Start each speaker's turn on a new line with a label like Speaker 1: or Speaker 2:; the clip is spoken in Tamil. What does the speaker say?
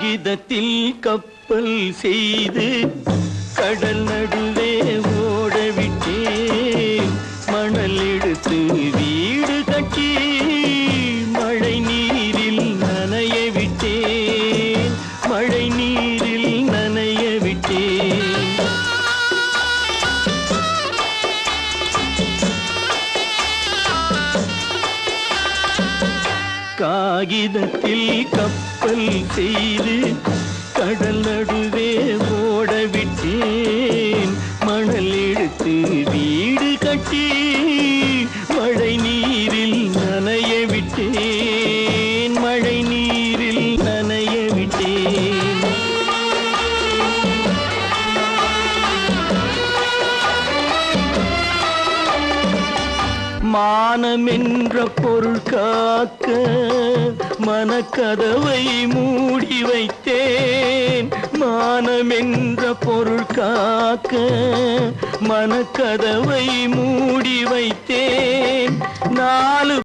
Speaker 1: காகிதத்தில் கப்பல் செய்து கடல் நடுவே ஓடவிட்டேன். மணல் எடுத்து வீடு கட்டி மழை நீரில் நனைய விட்டேன். மழை நீரில் நனைய விட்டேன். காகிதத்தில் கப்பல் செய்து கடல் நடுவே ஓடவிட்டேன். மணல் எடுத்து வீடு கட்டி மழை நீரில் நனைய விட்டேன். மழை நீரில் நனைய விட்டேன். மானமென்ற பொருள் காக்க மனக்கதவை மூடி வைத்தேன். மானமென்ற பொருள் காக்க மனக்கதவை மூடி வைத்தேன். நாலு